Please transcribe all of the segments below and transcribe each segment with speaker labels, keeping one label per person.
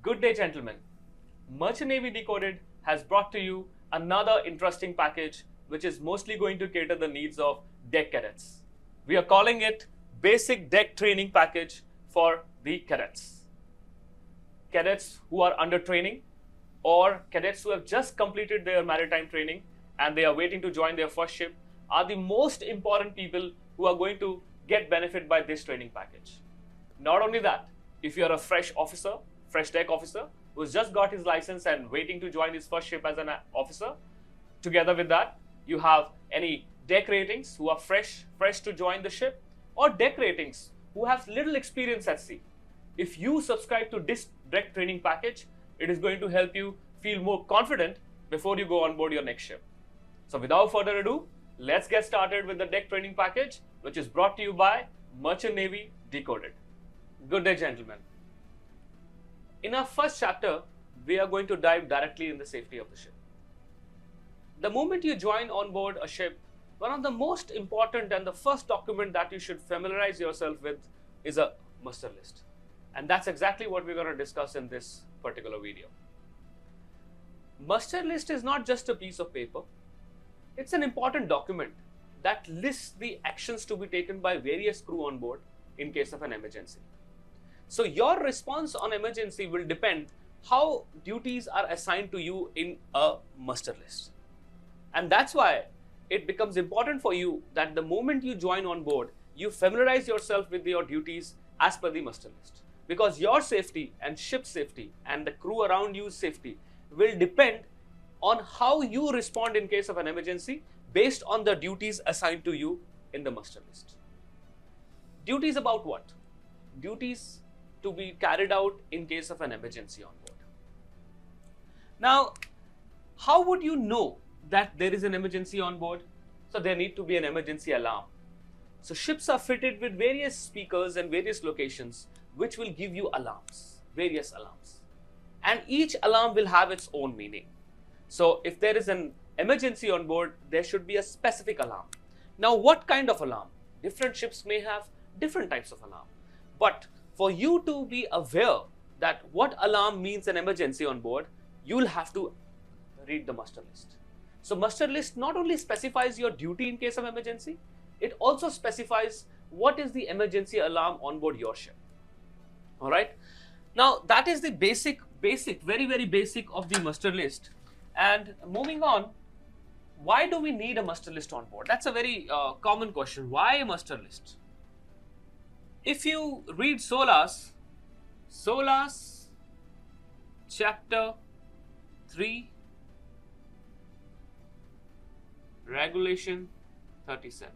Speaker 1: Good day, gentlemen. Merchant Navy Decoded has brought to you another interesting package which is mostly going to cater the needs of deck cadets. We are calling it Basic Deck Training Package for the cadets. Cadets who are under training or cadets who have just completed their maritime training and they are waiting to join their first ship are the most important people who are going to get benefit by this training package. Not only that, if you are a fresh officer, fresh deck officer who's just got his license and waiting to join his first ship as an officer, together with that, you have any deck ratings who are fresh to join the ship, or deck ratings who have little experience at sea. If you subscribe to this deck training package, it is going to help you feel more confident before you go on board your next ship. So without further ado, let's get started with the deck training package, which is brought to you by Merchant Navy Decoded. Good day, gentlemen. In our first chapter, we are going to dive directly in the safety of the ship. The moment you join on board a ship, one of the most important and the first document that you should familiarize yourself with is a muster list. And that's exactly what we're going to discuss in this particular video. Muster list is not just a piece of paper. It's an important document that lists the actions to be taken by various crew on board in case of an emergency. So your response on emergency will depend how duties are assigned to you in a muster list. And that's why it becomes important for you that the moment you join on board, you familiarize yourself with your duties as per the muster list. Because your safety and ship safety and the crew around you's safety will depend on how you respond in case of an emergency based on the duties assigned to you in the muster list. Duties about what? Duties to be carried out in case of an emergency on board. Now, how would you know that there is an emergency on board? So there need to be an emergency alarm. So ships are fitted with various speakers and various locations which will give you alarms, various alarms. And each alarm will have its own meaning. So if there is an emergency on board, there should be a specific alarm. Now, what kind of alarm? Different ships may have different types of alarm. But for you to be aware that what alarm means an emergency on board, you will have to read the muster list. So muster list not only specifies your duty in case of emergency, it also specifies what is the emergency alarm on board your ship. All right. Now that is the very basic of the muster list. And moving on, why do we need a muster list on board? That's a very common question. Why a muster list? If you read Solas chapter 3, regulation 37.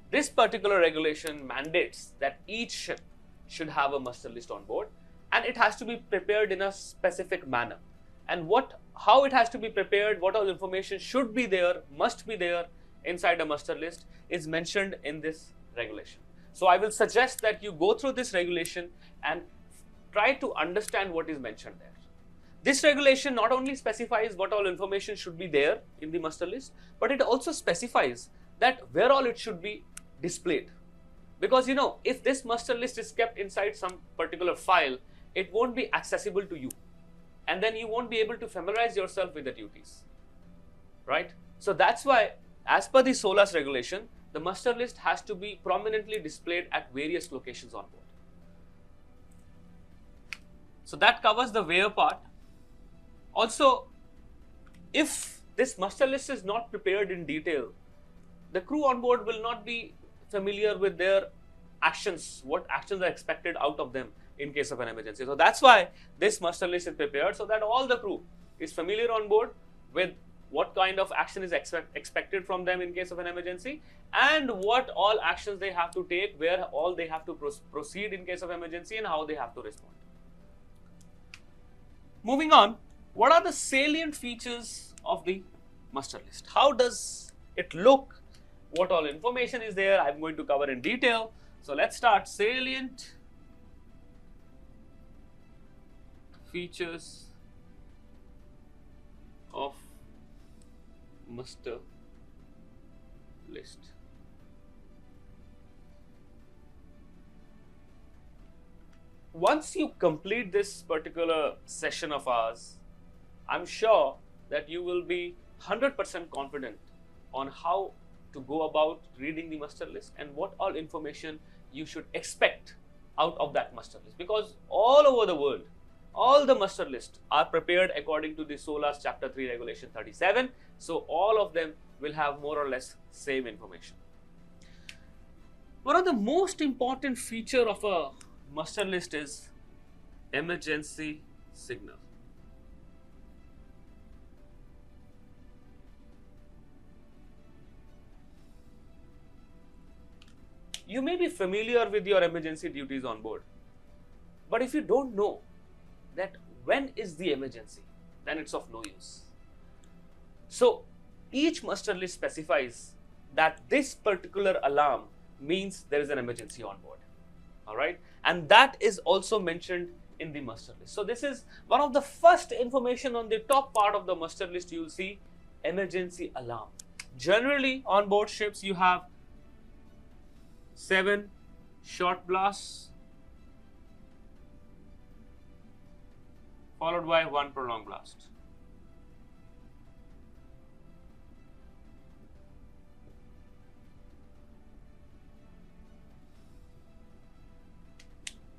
Speaker 1: This particular regulation mandates that each ship should have a muster list on board, and it has to be prepared in a specific manner. And how it has to be prepared, what all information should be there, must be there inside a muster list is mentioned in this regulation. So I will suggest that you go through this regulation and try to understand what is mentioned there. This regulation not only specifies what all information should be there in the muster list, but it also specifies that where all it should be displayed. Because if this muster list is kept inside some particular file, it won't be accessible to you. And then you won't be able to familiarize yourself with the duties. Right? So that's why, as per the Solas regulation, the muster list has to be prominently displayed at various locations on board. So that covers the where part. Also, if this muster list is not prepared in detail, the crew on board will not be familiar with their actions, what actions are expected out of them in case of an emergency. So that's why this muster list is prepared, so that all the crew is familiar on board with what kind of action is expected from them in case of an emergency, and what all actions they have to take, where all they have to proceed in case of emergency, and how they have to respond. Moving on, what are the salient features of the muster list? How does it look? What all information is there? I'm going to cover in detail. So let's start. Salient features of muster list. once you complete this particular session of ours, I'm sure that you will be 100% confident on how to go about reading the muster list and what all information you should expect out of that muster list, because all over the world, all the muster lists are prepared according to the Solas chapter 3 regulation 37. So all of them will have more or less same information. One of the most important feature of a muster list is emergency signal. You may be familiar with your emergency duties on board, but if you don't know that when is the emergency, then it's of no use. So each muster list specifies that this particular alarm means there is an emergency on board. All right, and that is also mentioned in the muster list. So this is one of the first information on the top part of the muster list. You will see emergency alarm. Generally on board ships you have 7 short blasts followed by 1 prolonged blast.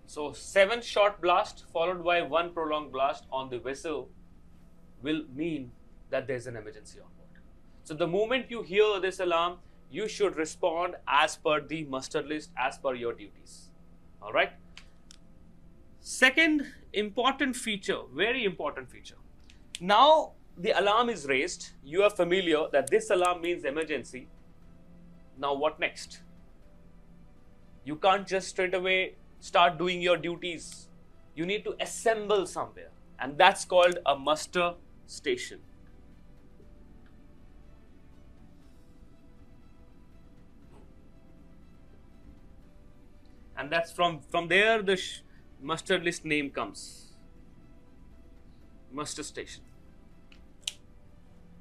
Speaker 1: So 7 short blasts followed by 1 prolonged blast on the vessel will mean that there is an emergency on board. So the moment you hear this alarm, you should respond as per the muster list, as per your duties. All right. Second important feature, very important feature. Now the alarm is raised. You are familiar that this alarm means emergency. Now what next? You can't just straight away start doing your duties. You need to assemble somewhere, and that's called a muster station. And that's from there the muster list name comes. Muster station.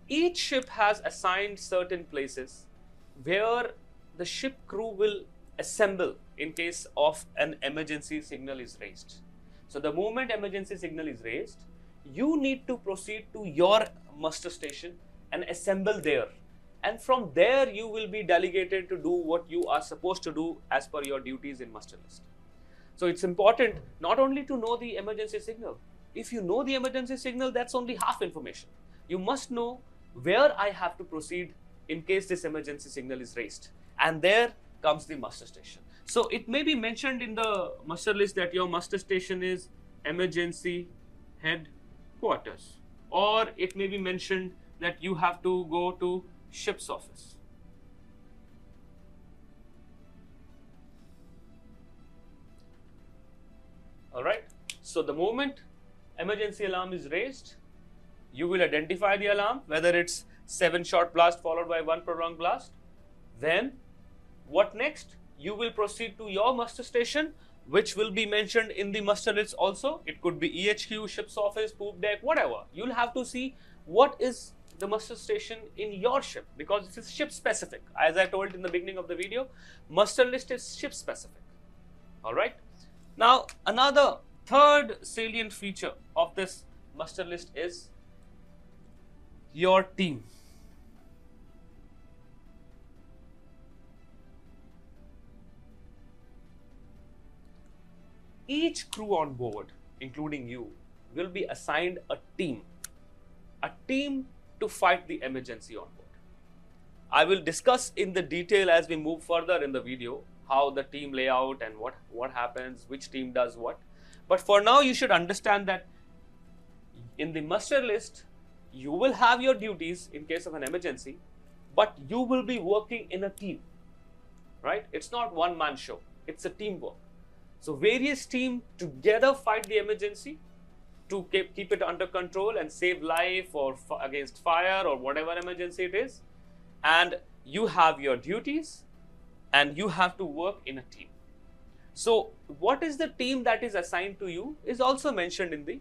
Speaker 1: Each ship has assigned certain places where the ship crew will assemble in case of an emergency signal is raised. So the moment emergency signal is raised, you need to proceed to your muster station and assemble there. And from there you will be delegated to do what you are supposed to do as per your duties in muster list. So it's important not only to know the emergency signal. If you know the emergency signal, that's only half information. You must know where I have to proceed in case this emergency signal is raised. And there comes the muster station. So it may be mentioned in the muster list that your muster station is emergency headquarters, or it may be mentioned that you have to go to ship's office. All right. So the moment emergency alarm is raised, you will identify the alarm, whether it's 7 short blast followed by 1 prolonged blast. Then what next? You will proceed to your muster station, which will be mentioned in the muster list also. It could be EHQ, ship's office, poop deck, whatever. You'll have to see what is the muster station in your ship, because this is ship specific. As I told in the beginning of the video, muster list is ship specific. All right. Now another third salient feature of this muster list is your team. Each crew on board, including you, will be assigned a team to fight the emergency on board. I will discuss in the detail as we move further in the video how the team layout and what happens, which team does what. But for now, you should understand that in the muster list, you will have your duties in case of an emergency, but you will be working in a team, right? It's not one-man show, it's a teamwork. So various teams together fight the emergency to keep it under control and save life or against fire or whatever emergency it is. And you have your duties and you have to work in a team. So what is the team that is assigned to you is also mentioned in the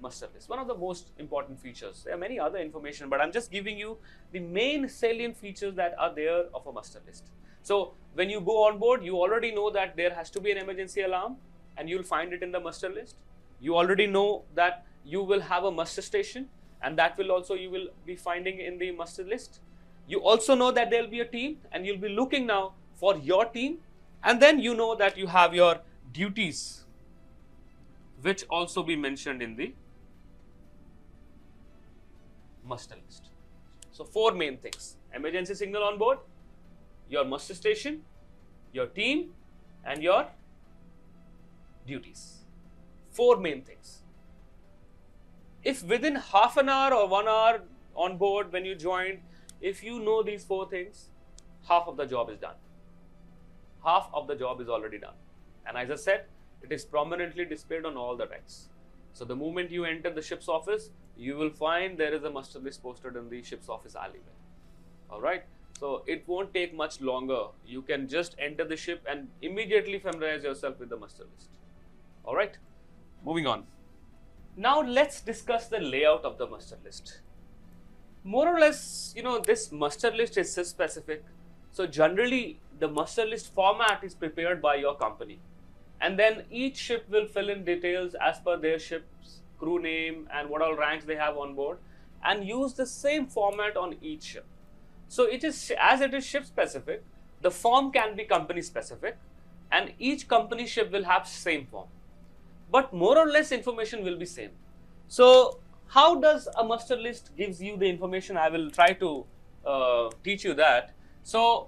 Speaker 1: muster list. One of the most important features. There are many other information, but I'm just giving you the main salient features that are there of a muster list. So when you go on board, you already know that there has to be an emergency alarm and you'll find it in the muster list. You already know that you will have a muster station, and that will also you will be finding in the muster list. You also know that there will be a team, and you'll be looking now for your team, and then you know that you have your duties, which also be mentioned in the muster list. So 4 main things: emergency signal on board, your muster station, your team, and your duties. 4 main things. If within half an hour or 1 hour on board when you joined, if you know these 4 things, half of the job is done. Half of the job is already done. And as I said, it is prominently displayed on all the decks. So the moment you enter the ship's office, you will find there is a muster list posted in the ship's office alleyway. Alright, so it won't take much longer. You can just enter the ship and immediately familiarize yourself with the muster list. Alright, moving on. Now let's discuss the layout of the muster list. More or less, this muster list is specific. So generally, the muster list format is prepared by your company. And then each ship will fill in details as per their ship's crew name and what all ranks they have on board, and use the same format on each ship. So it is, as it is ship specific, the form can be company specific, and each company ship will have same form. But more or less information will be same. So how does a muster list gives you the information? I will try to teach you that. So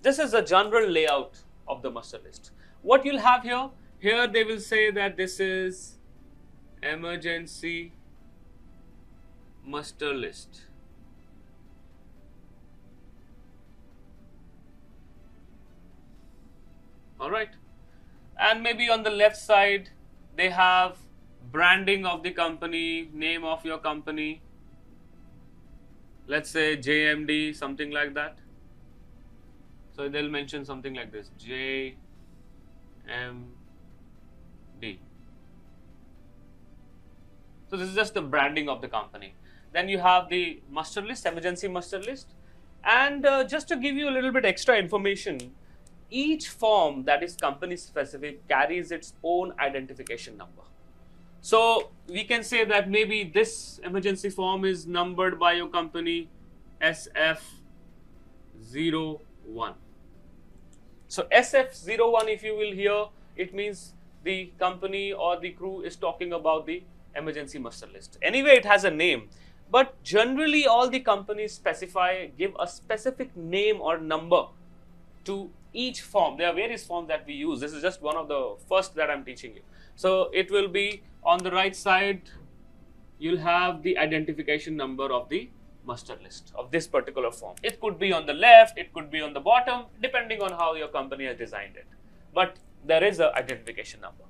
Speaker 1: this is a general layout of the muster list. What you'll have here they will say that this is emergency muster list. Alright, and maybe on the left side they have branding of the company, name of your company, let's say JMD, something like that. So they'll mention something like this, JMD. So this is just the branding of the company. Then you have the muster list, emergency muster list, and just to give you a little bit extra information, each form that is company specific carries its own identification number. So we can say that maybe this emergency form is numbered by your company SF01. So SF01, if you will hear, it means the company or the crew is talking about the emergency muster list. Anyway, it has a name, but generally all the companies give a specific name or number to each form. There are various forms that we use. This is just one of the first that I'm teaching you. So it will be on the right side, you'll have the identification number of the muster list of this particular form. It could be on the left, it could be on the bottom, depending on how your company has designed it. But there is an identification number.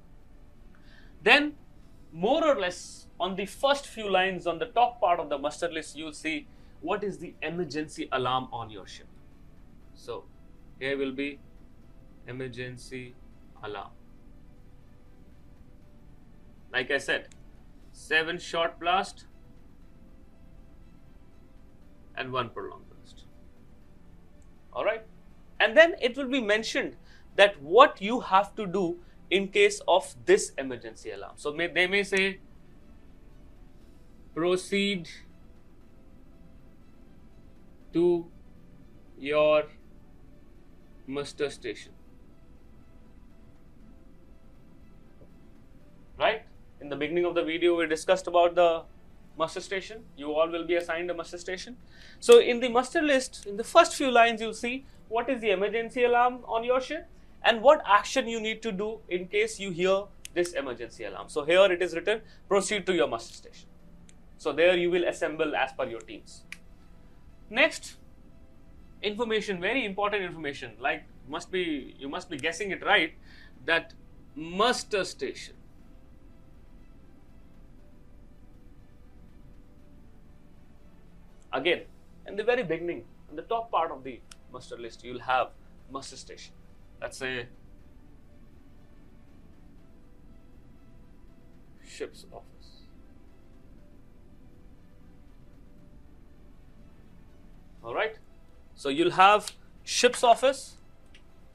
Speaker 1: Then, more or less, on the first few lines on the top part of the muster list, you'll see what is the emergency alarm on your ship. So here will be emergency alarm. Like I said, 7 short blast and 1 prolonged blast. Alright, and then it will be mentioned that what you have to do in case of this emergency alarm. So they may say proceed to your muster station. Right? In the beginning of the video, we discussed about the muster station. You all will be assigned a muster station. So in the muster list, in the first few lines, you'll see what is the emergency alarm on your ship and what action you need to do in case you hear this emergency alarm. So here it is written, proceed to your muster station. So there you will assemble as per your teams. Next, information, very important information, like you must be guessing it right, that muster station. Again, in the very beginning, in the top part of the muster list, you'll have muster station. Let's say ship's office. All right. So you'll have ship's office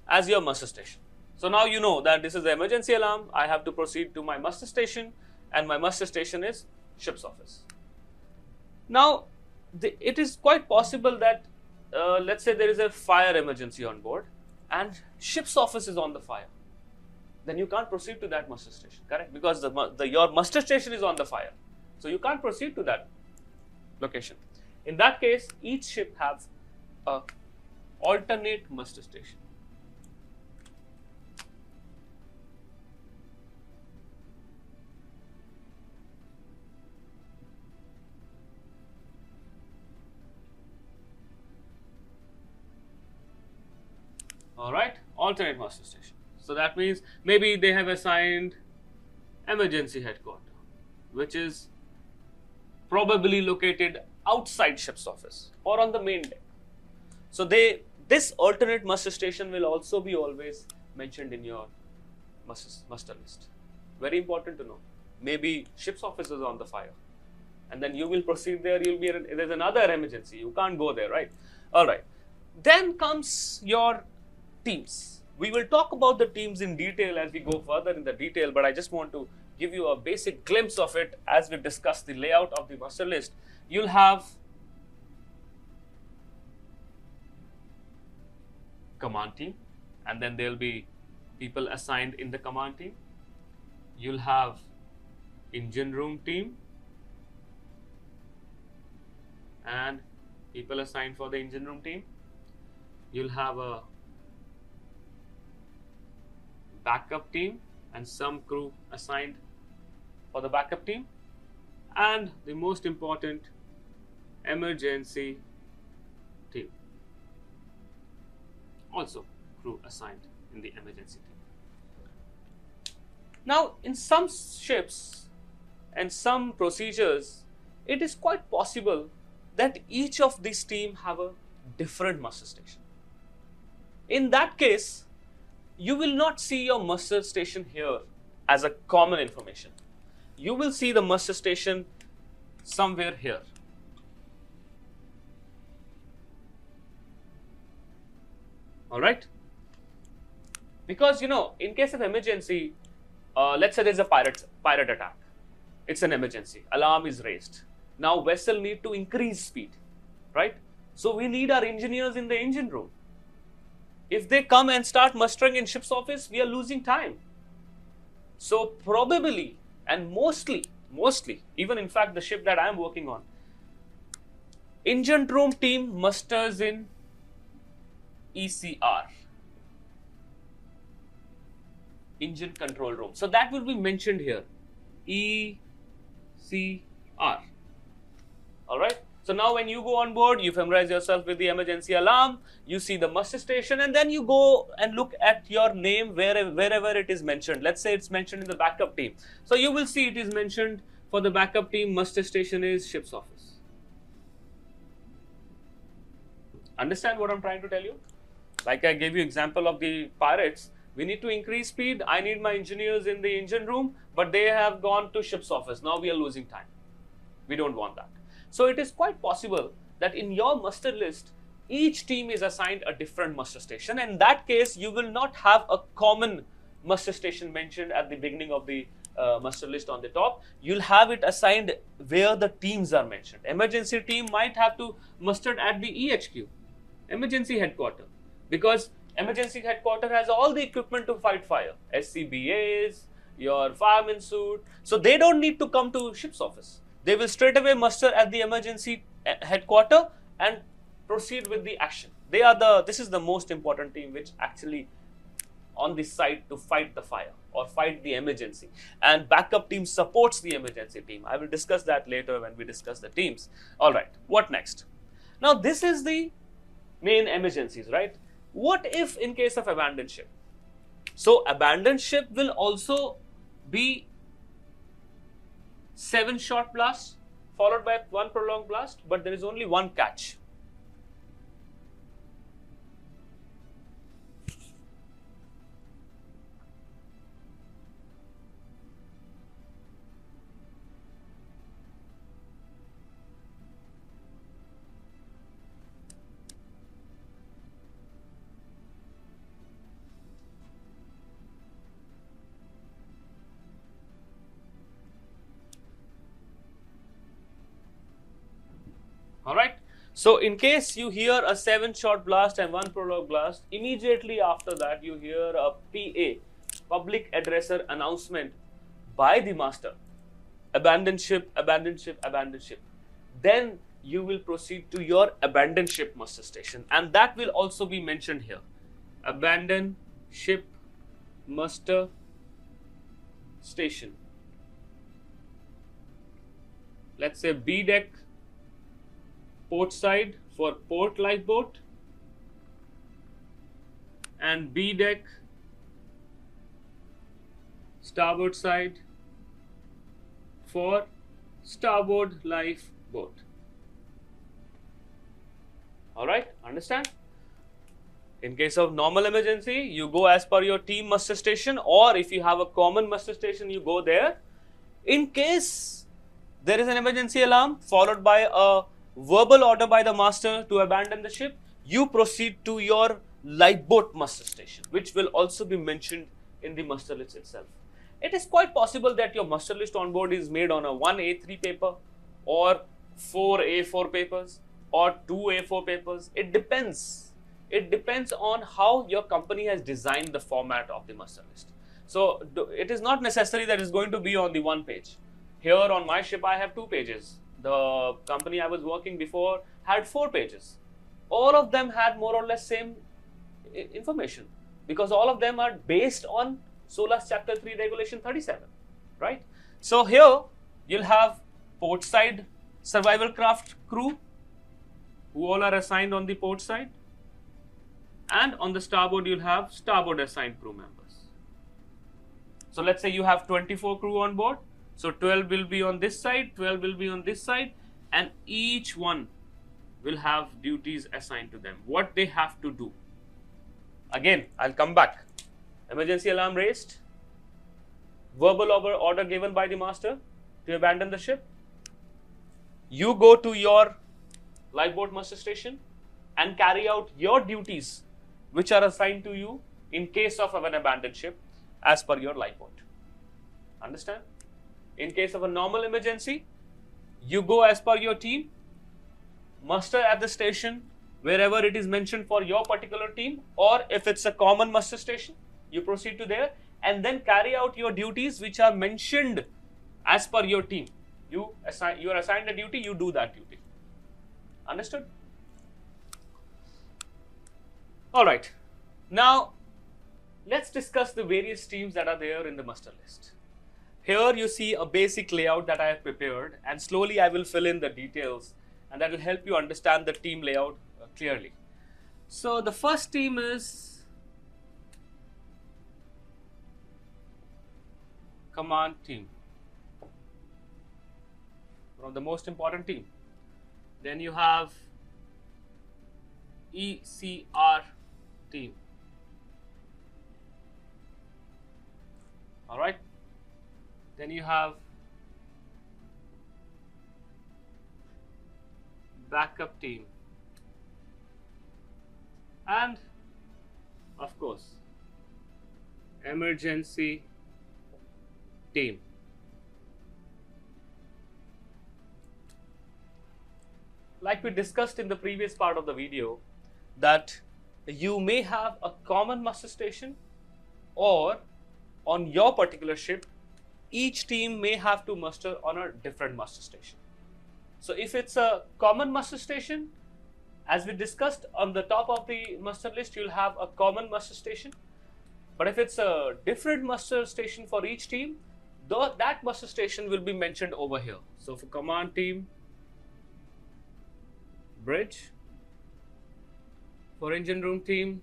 Speaker 1: as your muster station. So now you know that this is the emergency alarm. I have to proceed to my muster station, and my muster station is ship's office. Now, it is quite possible that let's say there is a fire emergency on board, and ship's office is on the fire. Then you can't proceed to that muster station, correct? Because your muster station is on the fire, so you can't proceed to that location. In that case, each ship has a alternate muster station. All right, alternate muster station. So that means maybe they have assigned emergency headquarters, which is probably located outside ship's office or on the main deck. So this alternate muster station will also be always mentioned in your muster list. Very important to know. Maybe ship's office is on the fire, and then you will proceed there. There's another emergency. You can't go there, right? All right. Then comes your teams. We will talk about the teams in detail as we go further in the detail, but I just want to give you a basic glimpse of it as we discuss the layout of the muster list. You'll have command team, and then there'll be people assigned in the command team. You'll have engine room team and people assigned for the engine room team. You'll have a backup team and some crew assigned for the backup team, and the most important, emergency team. Also crew assigned in the emergency team. Now, in some ships and some procedures, it is quite possible that each of these teams have a different muster station. In that case, you will not see your muster station here as a common information. You will see the muster station somewhere here. All right? Because, in case of emergency, let's say there's a pirate attack. It's an emergency. Alarm is raised. Now vessel need to increase speed, right? So we need our engineers in the engine room. If they come and start mustering in ship's office, we are losing time. So probably and mostly, even in fact the ship that I am working on, engine room team musters in ECR, engine control room. So that will be mentioned here, ECR. All right. So now when you go on board, you familiarize yourself with the emergency alarm, you see the muster station, and then you go and look at your name wherever it is mentioned. Let's say it's mentioned in the backup team. So you will see it is mentioned for the backup team, muster station is ship's office. Understand what I'm trying to tell you? Like I gave you example of the pirates, we need to increase speed. I need my engineers in the engine room, but they have gone to ship's office. Now we are losing time. We don't want that. So it is quite possible that in your muster list, each team is assigned a different muster station. In that case, you will not have a common muster station mentioned at the beginning of the muster list on the top. You'll have it assigned where the teams are mentioned. Emergency team might have to muster at the EHQ, emergency headquarters, because emergency headquarters has all the equipment to fight fire, SCBAs, your fireman suit. So they don't need to come to ship's office. They will straight away muster at the emergency headquarters and proceed with the action. This is the most important team which actually on the site to fight the fire or fight the emergency, and backup team supports the emergency team. I will discuss that later when we discuss the teams. All right, what next? Now this is the main emergencies, right? What if in case of abandoned ship? So abandoned ship will also be 7 short blasts followed by 1 prolonged blast, but there is only one catch. So in case you hear a 7-shot blast and 1 prologue blast, immediately after that you hear a PA, public addresser announcement by the master, abandon ship, abandon ship, abandon ship. Then you will proceed to your abandon ship muster station, and that will also be mentioned here. Abandon ship muster station. Let's say B deck port side for port lifeboat, and B deck starboard side for starboard lifeboat. Alright, understand? In case of normal emergency, you go as per your team muster station, or if you have a common muster station, you go there. In case there is an emergency alarm followed by a verbal order by the master to abandon the ship, you proceed to your lifeboat muster station, which will also be mentioned in the muster list itself. It is quite possible that your muster list on board is made on a 1A3 paper or 4A4 papers or 2A4 papers. It depends. It depends on how your company has designed the format of the muster list. So it is not necessary that it's going to be on the 1 page. Here on my ship, I have 2 pages. The company I was working before had 4 pages. All of them had more or less same information, because all of them are based on Solas Chapter 3 Regulation 37, right? So here you'll have port side survival craft crew who all are assigned on the port side, and on the starboard you'll have starboard assigned crew members. So let's say you have 24 crew on board. So 12 will be on this side, 12 will be on this side, and each one will have duties assigned to them, what they have to do. Again, I'll come back. Emergency alarm raised, verbal order given by the master to abandon the ship. You go to your lifeboat muster station and carry out your duties which are assigned to you in case of an abandoned ship as per your lifeboat. Understand? In case of a normal emergency, you go as per your team, muster at the station wherever it is mentioned for your particular team, or if it's a common muster station, you proceed to there and then carry out your duties which are mentioned as per your team. You are assigned a duty, you do that duty. Understood? Alright, now let's discuss the various teams that are there in the muster list. Here you see a basic layout that I have prepared, and slowly I will fill in the details, and that will help you understand the team layout clearly. So the first team is command team, one of the most important team. Then you have ECR team. All right. Then you have backup team, and of course emergency team. Like we discussed in the previous part of the video, that you may have a common muster station, or on your particular ship each team may have to muster on a different muster station. So if it's a common muster station, as we discussed on the top of the muster list, you'll have a common muster station. But if it's a different muster station for each team, that muster station will be mentioned over here. So for command team, bridge. For engine room team,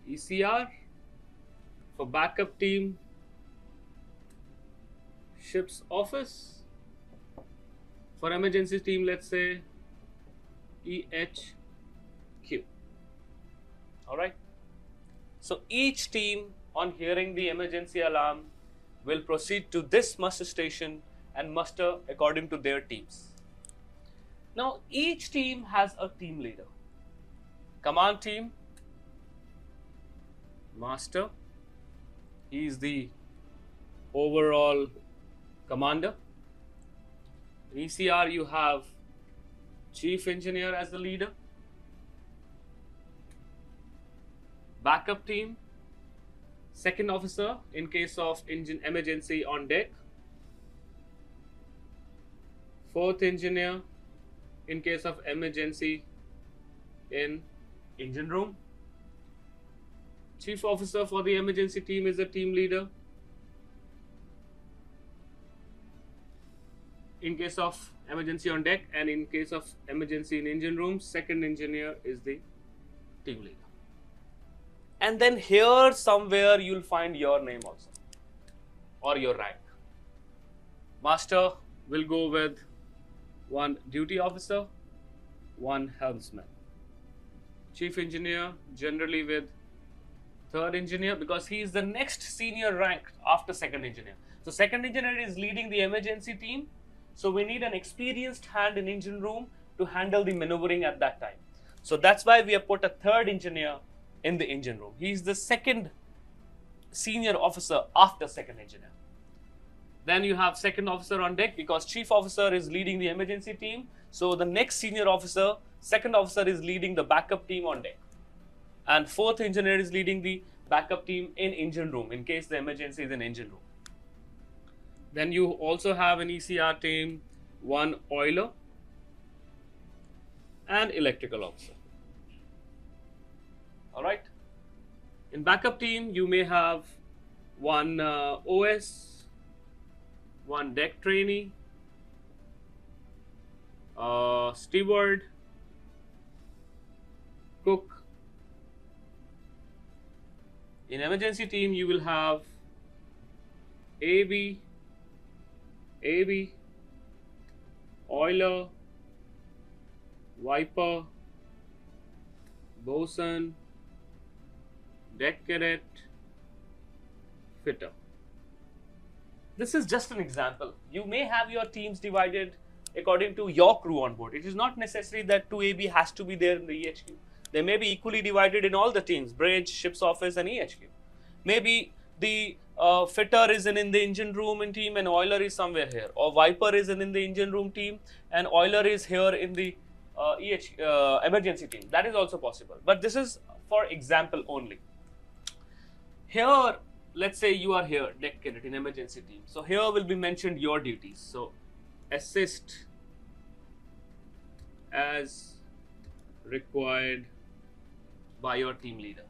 Speaker 1: ECR. For backup team, ship's office. For emergency team, let's say EHQ. Alright. So each team, on hearing the emergency alarm, will proceed to this muster station and muster according to their teams. Now each team has a team leader. Command team, master. He is the overall commander. In ECR you have chief engineer as the leader, backup team, second officer in case of engine emergency on deck, fourth engineer in case of emergency in engine room, chief officer for the emergency team is the team leader. In case of emergency on deck and in case of emergency in engine room, second engineer is the team leader. And then here somewhere you'll find your name also or your rank. Master will go with one duty officer, one helmsman. Chief engineer generally with third engineer because he is the next senior rank after second engineer. So second engineer is leading the emergency team. So we need an experienced hand in engine room to handle the maneuvering at that time. So that's why we have put a third engineer in the engine room. He is the second senior officer after second engineer. Then you have second officer on deck because chief officer is leading the emergency team. So the next senior officer, second officer is leading the backup team on deck. And fourth engineer is leading the backup team in engine room in case the emergency is in engine room. Then you also have an ECR team, one oiler and electrical officer. All right. In backup team, you may have one OS, one deck trainee, steward, cook. In emergency team, you will have AB, oiler, wiper, bosun, deck cadet, fitter. This is just an example. You may have your teams divided according to your crew on board. It is not necessary that 2AB has to be there in the EHQ. They may be equally divided in all the teams, bridge, ship's office and EHQ. Maybe the fitter is in the engine room in team and oiler is somewhere here, or wiper is in the engine room team and oiler is here in the emergency team. That is also possible, but this is for example only. Here, let's say you are here, deck cadet in emergency team. So here will be mentioned your duties. So assist as required by your team leader.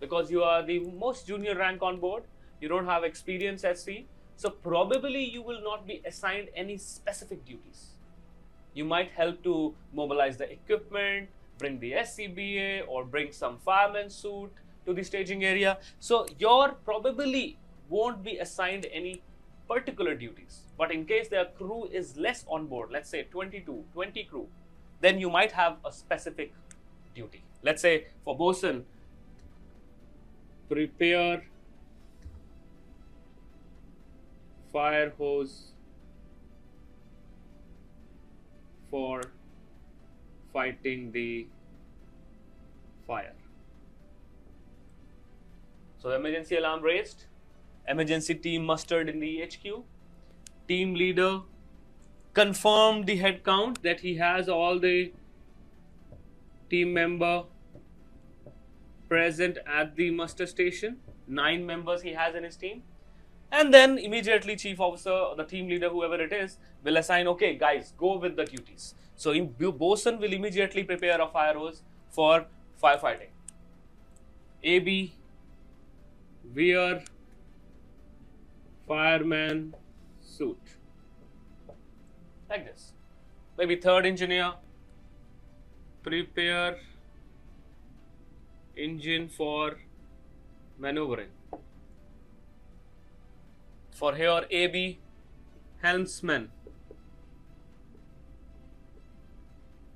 Speaker 1: Because you are the most junior rank on board, you don't have experience at sea, so probably you will not be assigned any specific duties. You might help to mobilize the equipment, bring the SCBA or bring some fireman's suit to the staging area. So your probably won't be assigned any particular duties. But in case their crew is less on board, let's say 20 crew, then you might have a specific duty. Let's say for bosun, prepare fire hose for fighting the fire. So emergency alarm raised, emergency team mustered in the HQ, team leader confirmed the head count that he has all the team member present at the muster station, 9 members he has in his team, and then immediately chief officer or the team leader, whoever it is, will assign, okay guys, go with the duties. So bosun will immediately prepare a fire hose for firefighting. AB, wear fireman suit, like this. Maybe third engineer, prepare engine for maneuvering. For here, AB, helmsman,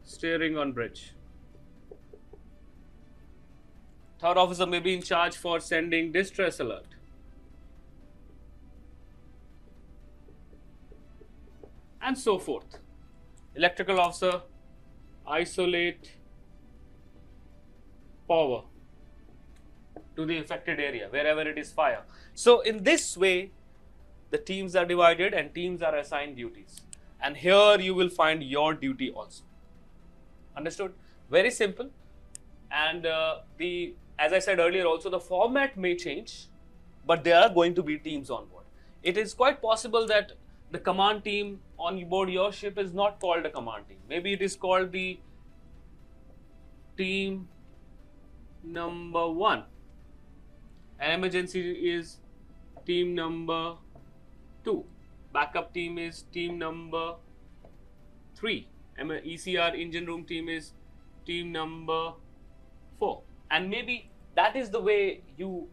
Speaker 1: steering on bridge. Third officer may be in charge for sending distress alert. And so forth. Electrical officer, isolate power to the affected area, wherever it is fire. So in this way, the teams are divided and teams are assigned duties. And here you will find your duty also. Understood? Very simple. And as I said earlier also, the format may change, but there are going to be teams on board. It is quite possible that the command team on board your ship is not called a command team. Maybe it is called the team number 1. An emergency is team number 2. Backup team is team number 3. ECR engine room team is team number 4. And maybe that is the way you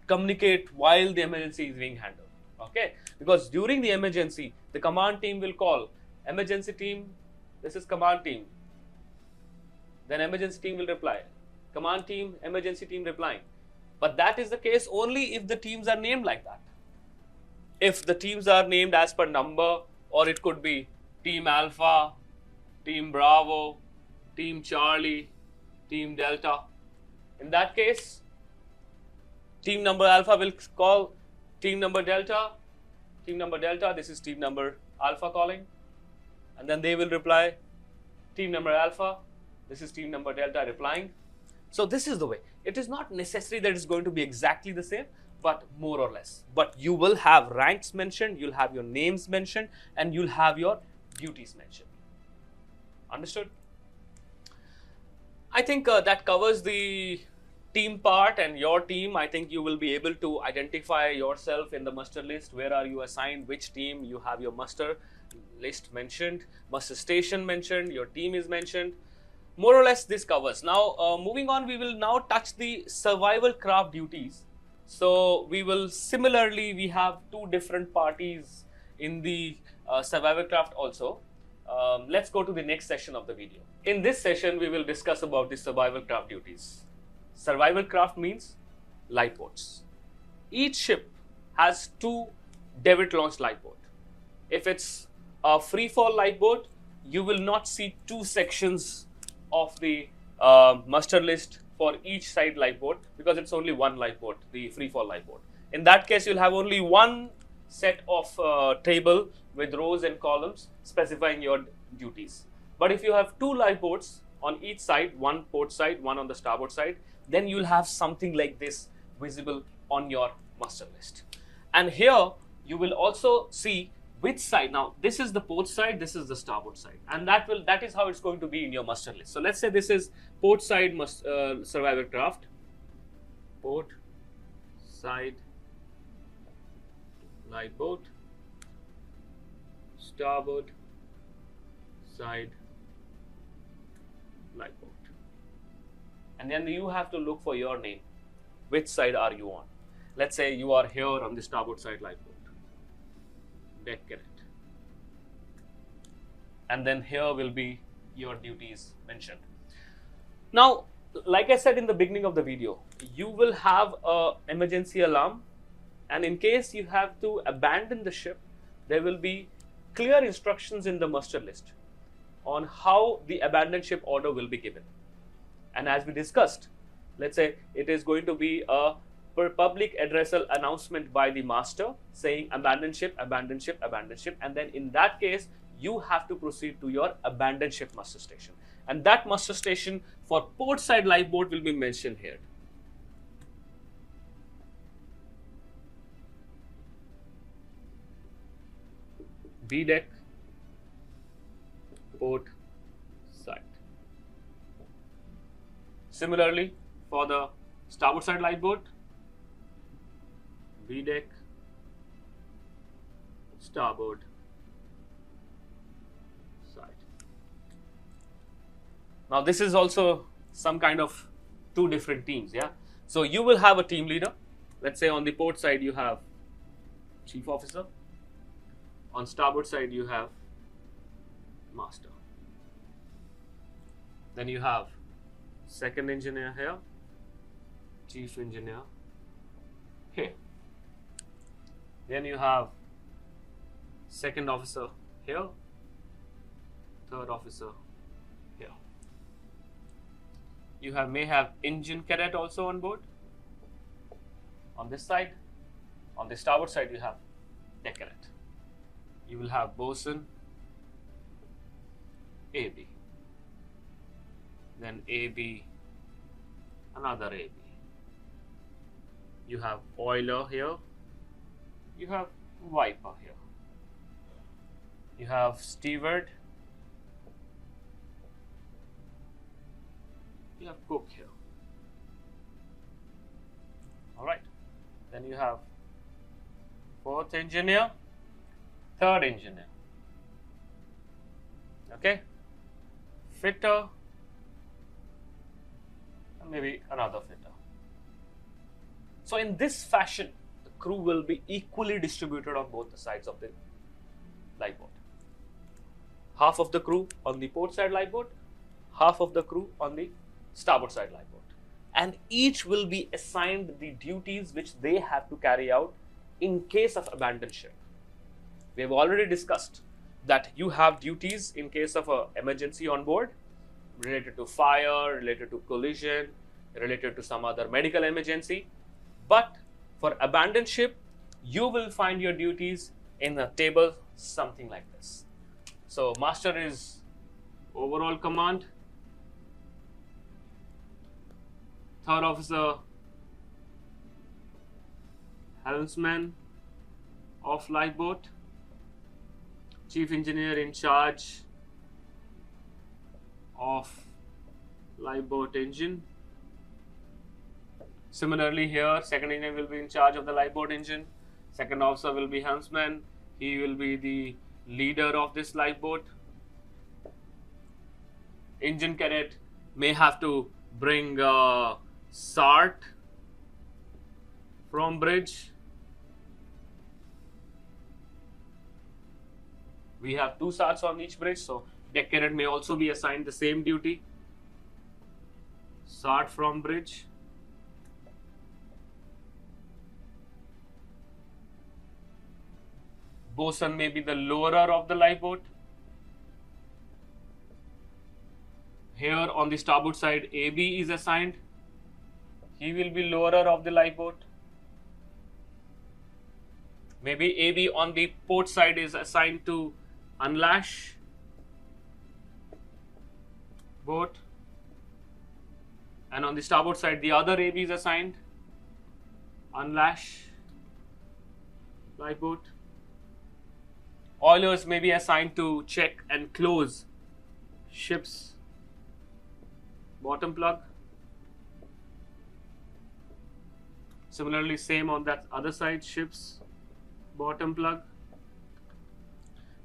Speaker 1: communicate while the emergency is being handled. Okay? Because during the emergency, the command team will call emergency team, this is command team. Then emergency team will reply. Command team, emergency team replying. But that is the case only if the teams are named like that. If the teams are named as per number, or it could be Team Alpha, Team Bravo, Team Charlie, Team Delta. In that case, team number Alpha will call team number Delta. Team number Delta, this is team number Alpha calling. And then they will reply, team number Alpha, this is team number Delta replying. So this is the way. It is not necessary that it's going to be exactly the same, but more or less. But you will have ranks mentioned, you'll have your names mentioned, and you'll have your duties mentioned. Understood? I think that covers the team part and your team. I think you will be able to identify yourself in the muster list. Where are you assigned, which team, you have your muster list mentioned, muster station mentioned, your team is mentioned. More or less this covers. Now moving on, we will now touch the survival craft duties. So we will similarly, we have 2 different parties in the survival craft also. Let's go to the next session of the video. In this session, we will discuss about the survival craft duties. Survival craft means lifeboats. Each ship has 2 David launched lifeboat. If it's a free fall lifeboat, you will not see 2 sections of the muster list for each side lifeboat, because it's only one lifeboat, the free fall lifeboat. In that case, you'll have only one set of table with rows and columns specifying your duties. But if you have 2 lifeboats on each side, one port side, one on the starboard side, then you'll have something like this visible on your muster list. And here you will also see which side. Now this is the port side, this is the starboard side, and that is how it's going to be in your muster list. So let's say this is port side survival craft, port side lifeboat, starboard side lifeboat, and then you have to look for your name. Which side are you on? Let's say you are here on the starboard side lifeboat, deck cadet, and then here will be your duties mentioned. Now, like I said in the beginning of the video, you will have an emergency alarm, and in case you have to abandon the ship, there will be clear instructions in the muster list on how the abandoned ship order will be given. And as we discussed, let's say it is going to be a public addressal announcement by the master saying abandoned ship, abandoned ship, abandoned ship, and then in that case you have to proceed to your abandoned ship muster station, and that muster station for port side lifeboat will be mentioned here. B deck, port side. Similarly, for the starboard side lifeboat, B deck, starboard side. Now this is also some kind of 2 different teams, yeah. So you will have a team leader. Let's say on the port side you have chief officer. On starboard side you have master. Then you have second engineer here, chief engineer here. Then you have second officer here, third officer here. You may have engine cadet also on board. On this side, on the starboard side, you have deck cadet. You will have bosun, AB. then AB, another AB. You have oiler here, you have wiper here, you have steward, you have cook here. Alright, then you have fourth engineer, third engineer, okay, fitter, and maybe another fitter. So in this fashion, the crew will be equally distributed on both the sides of the lifeboat. Half of the crew on the port side lifeboat, half of the crew on the starboard side lifeboat. And each will be assigned the duties which they have to carry out in case of abandoned ship. We have already discussed that you have duties in case of an emergency on board, related to fire, related to collision, related to some other medical emergency. But for abandoned ship, you will find your duties in a table something like this. So master is overall command, third officer helmsman of lifeboat, chief engineer in charge of lifeboat engine. Similarly here, second engineer will be in charge of the lifeboat engine, second officer will be helmsman, he will be the leader of this lifeboat. Engine cadet may have to bring SART from bridge. We have 2 SARTs on each bridge, so deck cadet may also be assigned the same duty. SART from bridge. Bosun may be the lowerer of the lifeboat. Here on the starboard side, AB is assigned. He will be lowerer of the lifeboat. Maybe AB on the port side is assigned to unlash boat. And on the starboard side, the other AB is assigned unlash lifeboat. Oilers may be assigned to check and close ship's bottom plug. Similarly, same on that other side, ship's bottom plug.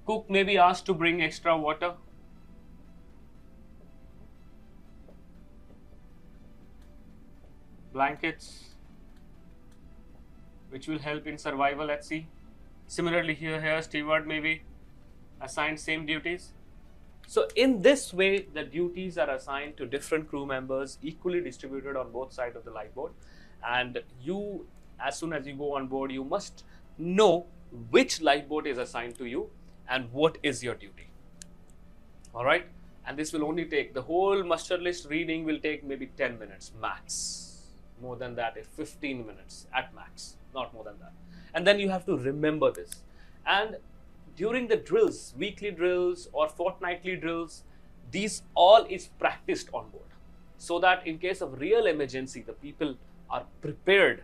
Speaker 1: Cook may be asked to bring extra water. Blankets, which will help in survival at sea. Similarly, here steward may be assigned same duties. So in this way, the duties are assigned to different crew members, equally distributed on both sides of the lifeboat. And you, as soon as you go on board, you must know which lifeboat is assigned to you and what is your duty. All right. And this will only take, the whole muster list reading will take maybe 10 minutes max. More than that is 15 minutes at max, not more than that. And then you have to remember this. And during the drills, weekly drills or fortnightly drills, these all is practiced on board, so that in case of real emergency, the people are prepared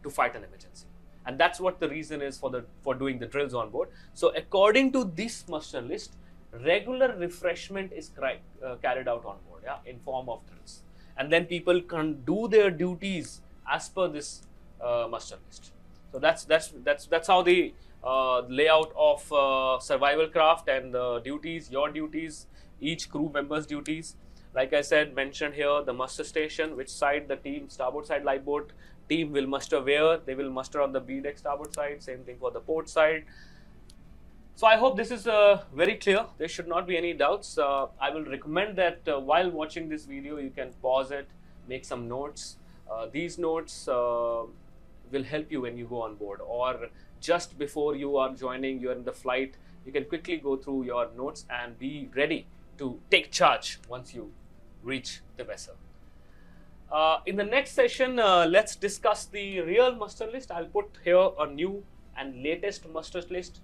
Speaker 1: to fight an emergency. And that's what the reason is for doing the drills on board. So according to this muster list, regular refreshment is carried out on board, yeah, in form of drills. And then people can do their duties as per this muster list. So that's how the layout of survival craft and the duties, your duties, each crew member's duties. Like I said, mentioned here, the muster station, which side the team, starboard side lifeboat team will muster where, they will muster on the B deck starboard side, same thing for the port side. So I hope this is very clear. There should not be any doubts. I will recommend that while watching this video, you can pause it, make some notes. These notes will help you when you go on board, or just before you are joining, you are in the flight, you can quickly go through your notes and be ready to take charge once you reach the vessel. In the next session, let's discuss the real muster list. I'll put here a new and latest muster list,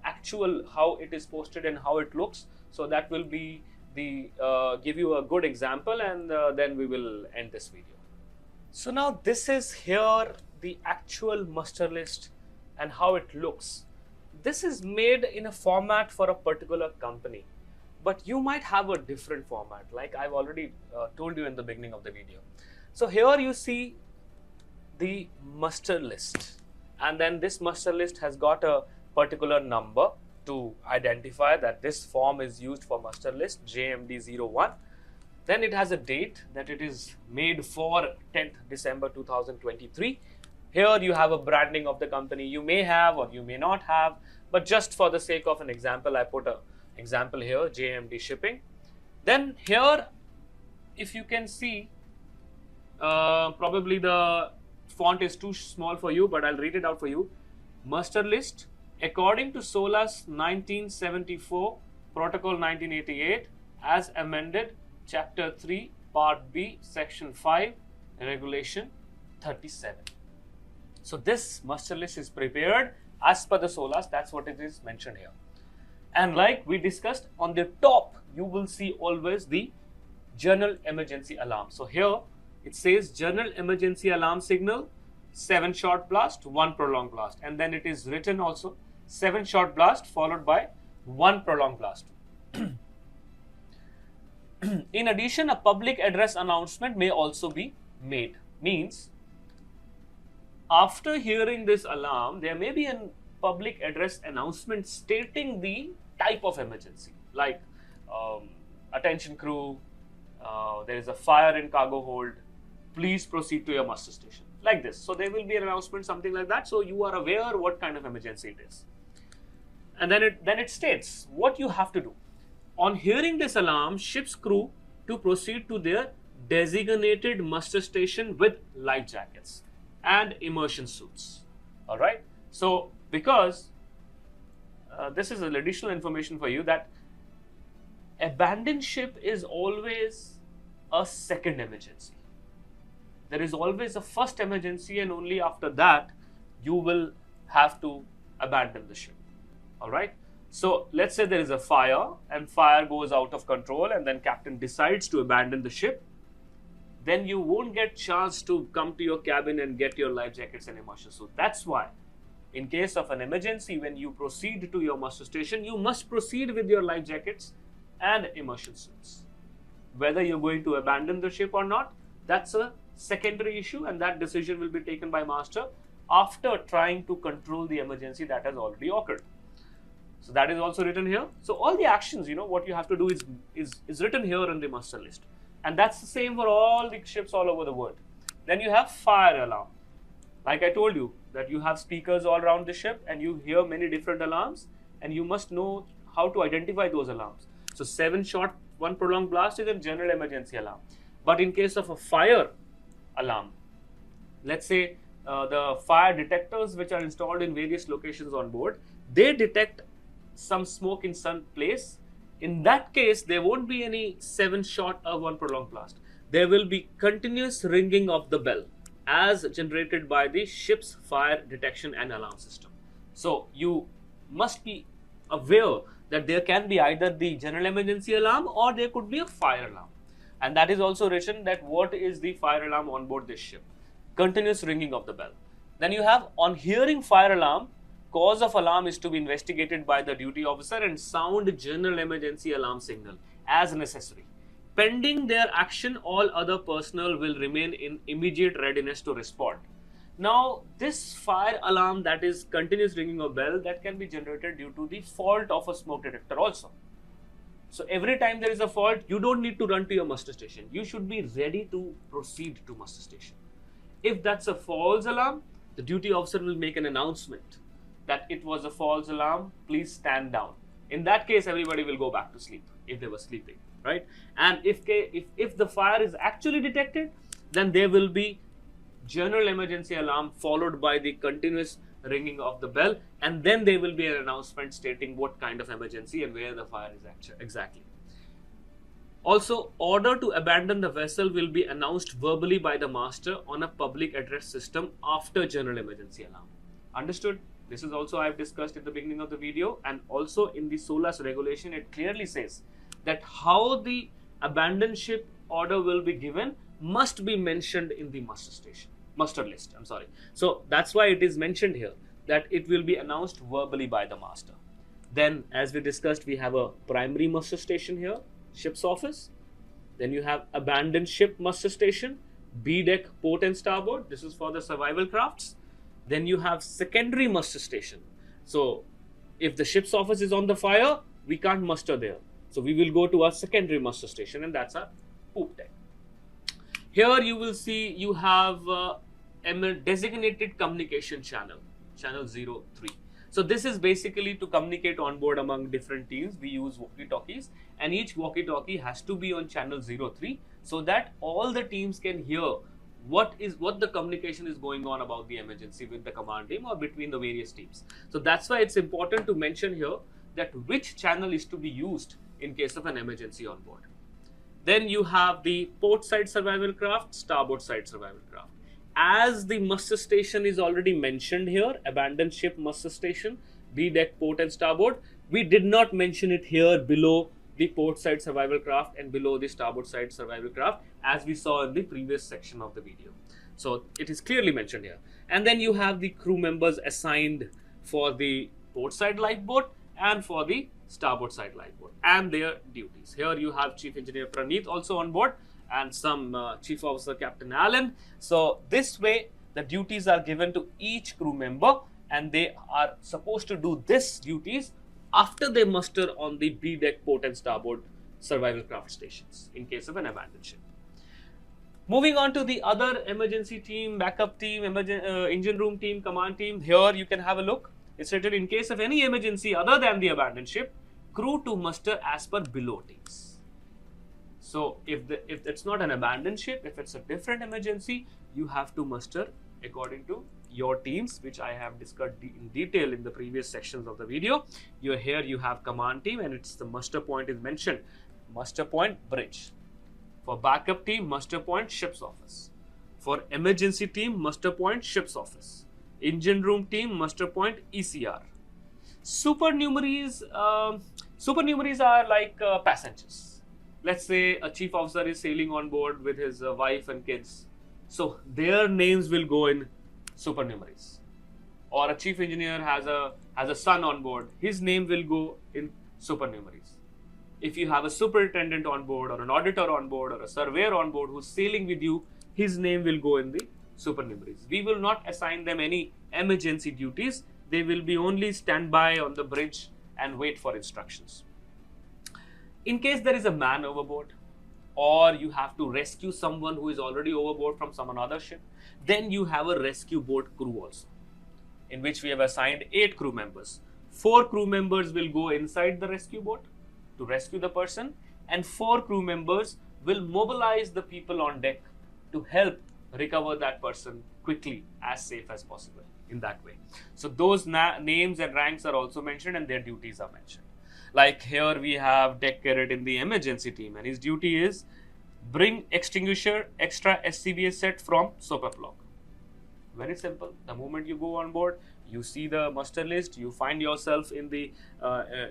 Speaker 1: actual how it is posted and how it looks. So that will be give you a good example, and then we will end this video. So now this is here the actual muster list and how it looks. This is made in a format for a particular company, but you might have a different format, like I've already told you in the beginning of the video. So here you see the muster list, and then this muster list has got a particular number to identify that this form is used for muster list JMD01. Then it has a date that it is made for 10th December 2023. Here you have a branding of the company. You may have or you may not have, but just for the sake of an example, I put an example here, JMD shipping. Then here, if you can see, probably the font is too small for you, but I'll read it out for you. Muster list, according to Solas 1974, Protocol 1988, as amended, Chapter 3, Part B, Section 5, Regulation 37. So this muster list is prepared as per the Solas. That's what it is mentioned here. And like we discussed, on the top, you will see always the general emergency alarm. So here it says general emergency alarm signal, 7 short blast, 1 prolonged blast. And then it is written also 7 short blast followed by 1 prolonged blast. In addition, a public address announcement may also be made. Means, after hearing this alarm, there may be a public address announcement stating the type of emergency, like attention crew, there is a fire in cargo hold, please proceed to your muster station, like this. So there will be an announcement, something like that, so you are aware what kind of emergency it is. And then it states what you have to do. On hearing this alarm, ship's crew to proceed to their designated muster station with life jackets and immersion suits. All right. So because this is an additional information for you, that abandoned ship is always a second emergency. There is always a first emergency, and only after that you will have to abandon the ship. All right. So let's say there is a fire and fire goes out of control, and then captain decides to abandon the ship. Then you won't get chance to come to your cabin and get your life jackets and immersion suit. That's why in case of an emergency, when you proceed to your muster station, you must proceed with your life jackets and immersion suits. Whether you're going to abandon the ship or not, that's a secondary issue, and that decision will be taken by master after trying to control the emergency that has already occurred. So that is also written here. So all the actions, what you have to do is written here in the muster list. And that's the same for all the ships all over the world. Then you have fire alarm. Like I told you, that you have speakers all around the ship and you hear many different alarms, and you must know how to identify those alarms. So 7 short, 1 prolonged blast is a general emergency alarm. But in case of a fire alarm, let's say the fire detectors which are installed in various locations on board, they detect some smoke in some place. In that case, there won't be any 7 short or 1 prolonged blast. There will be continuous ringing of the bell as generated by the ship's fire detection and alarm system. So you must be aware that there can be either the general emergency alarm or there could be a fire alarm. And that is also written that what is the fire alarm on board this ship. Continuous ringing of the bell. Then you have, on hearing fire alarm, cause of alarm is to be investigated by the duty officer and sound general emergency alarm signal as necessary. Pending their action, all other personnel will remain in immediate readiness to respond. Now, this fire alarm, that is continuous ringing of bell, that can be generated due to the fault of a smoke detector also. So every time there is a fault, you don't need to run to your muster station. You should be ready to proceed to muster station. If that's a false alarm, the duty officer will make an announcement that it was a false alarm, please stand down. In that case, everybody will go back to sleep if they were sleeping, right? And if the fire is actually detected, then there will be general emergency alarm followed by the continuous ringing of the bell, and then there will be an announcement stating what kind of emergency and where the fire is exactly. Also, order to abandon the vessel will be announced verbally by the master on a public address system after general emergency alarm. Understood? This is also I have discussed at the beginning of the video, and also in the Solas regulation it clearly says that how the abandoned ship order will be given must be mentioned in the muster list. I'm sorry. So that's why it is mentioned here that it will be announced verbally by the master. Then, as we discussed, we have a primary muster station here, ship's office. Then you have abandoned ship muster station, B deck, port and starboard. This is for the survival crafts. Then you have secondary muster station. So if the ship's office is on the fire, we can't muster there. So we will go to our secondary muster station, and that's our poop deck. Here you will see you have a designated communication channel, channel 03. So this is basically to communicate on board among different teams. We use walkie-talkies, and each walkie-talkie has to be on channel 03 so that all the teams can hear what the communication is going on about the emergency with the command team or between the various teams. So that's why it's important to mention here that which channel is to be used in case of an emergency on board. Then you have the port side survival craft, starboard side survival craft. As the muster station is already mentioned here, abandoned ship muster station, B deck, port and starboard, we did not mention it here below the port side survival craft and below the starboard side survival craft as we saw in the previous section of the video. So it is clearly mentioned here. And then you have the crew members assigned for the port side lifeboat and for the starboard side lifeboat and their duties. Here you have Chief Engineer Praneeth also on board and some Chief Officer Captain Allen. So this way the duties are given to each crew member and they are supposed to do these duties after they muster on the B deck, port and starboard survival craft stations in case of an abandoned ship. Moving on to the other emergency team, backup team, engine room team, command team. Here you can have a look. It's written in case of any emergency other than the abandoned ship, crew to muster as per below teams. So if it's not an abandoned ship, if it's a different emergency, you have to muster according to your teams, which I have discussed in detail in the previous sections of the video. Here you have command team and it's the muster point is mentioned. Muster point bridge. For backup team, muster point ship's office. For emergency team, muster point ship's office. Engine room team, muster point ECR. Supernumeraries are like passengers. Let's say a chief officer is sailing on board with his wife and kids. So their names will go in supernumeraries. Or a chief engineer has a son on board. His name will go in supernumeraries. If you have a superintendent on board or an auditor on board or a surveyor on board who's sailing with you, his name will go in the supernumeraries. We will not assign them any emergency duties. They will be only standby on the bridge and wait for instructions. In case there is a man overboard or you have to rescue someone who is already overboard from some another ship, then you have a rescue boat crew also, in which we have assigned 8 crew members. 4 crew members will go inside the rescue boat to rescue the person, and 4 crew members will mobilize the people on deck to help recover that person quickly, as safe as possible in that way. So those names and ranks are also mentioned and their duties are mentioned. Like here we have deck cadet in the emergency team and his duty is bring extinguisher extra SCBA set from soap lock. Very simple. The moment you go on board, you see the muster list, you find yourself in the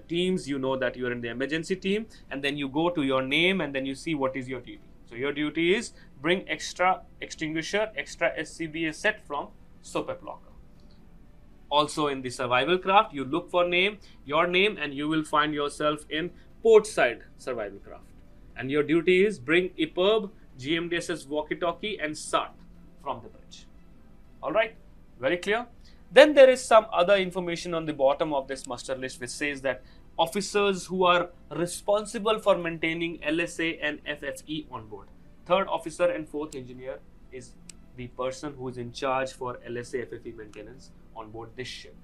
Speaker 1: teams, you know that you are in the emergency team, and then you go to your name and then you see what is your duty. So your duty is bring extra extinguisher, extra SCBA set from soap locker. Also in the survival craft, you look for your name, and you will find yourself in port side survival craft. And your duty is bring EPIRB, GMDSS walkie-talkie and SAT from the bridge. Alright, very clear. Then there is some other information on the bottom of this muster list which says that officers who are responsible for maintaining LSA and FFE on board. 3rd officer and 4th engineer is the person who is in charge for LSA FFE maintenance on board this ship.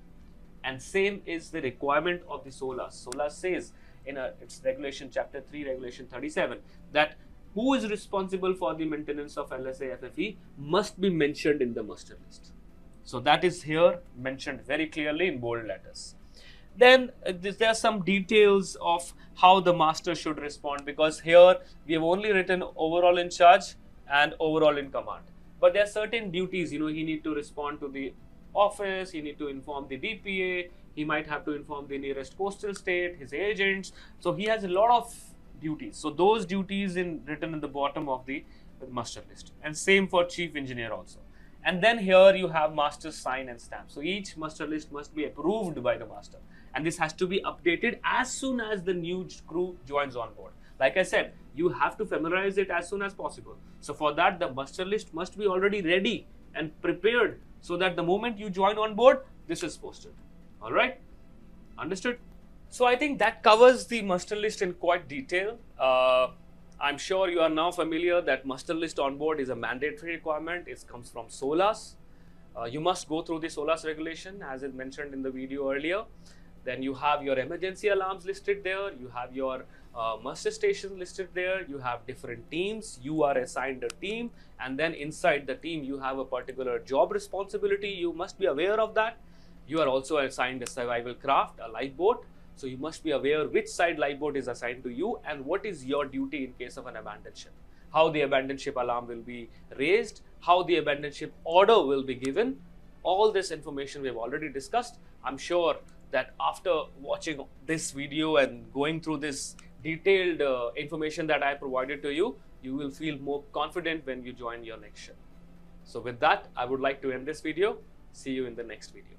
Speaker 1: And same is the requirement of the Solas. Solas says in its regulation chapter 3, regulation 37, that who is responsible for the maintenance of LSA FFE must be mentioned in the muster list. So that is here mentioned very clearly in bold letters. Then there are some details of how the master should respond, because here we have only written overall in charge and overall in command. But there are certain duties, he need to respond to the office, he need to inform the DPA, he might have to inform the nearest coastal state, his agents. So he has a lot of duties. So those duties written in the bottom of the muster list, and same for chief engineer also. And then here you have master's sign and stamp. So each muster list must be approved by the master, and this has to be updated as soon as the new crew joins on board. Like I said, you have to familiarize it as soon as possible. So for that, the muster list must be already ready and prepared, so that the moment you join on board, this is posted. All right, understood? So I think that covers the muster list in quite detail. I'm sure you are now familiar that muster list on board is a mandatory requirement. It comes from Solas. You must go through the Solas regulation as it mentioned in the video earlier. Then you have your emergency alarms listed there. You have your muster station listed there. You have different teams. You are assigned a team, and then inside the team you have a particular job responsibility. You must be aware of that. You are also assigned a survival craft, a lifeboat. So you must be aware which side lifeboat is assigned to you and what is your duty in case of an abandoned ship. How the abandoned ship alarm will be raised, how the abandoned ship order will be given. All this information we have already discussed. I'm sure that after watching this video and going through this detailed information that I provided to you, you will feel more confident when you join your next ship. So with that, I would like to end this video. See you in the next video.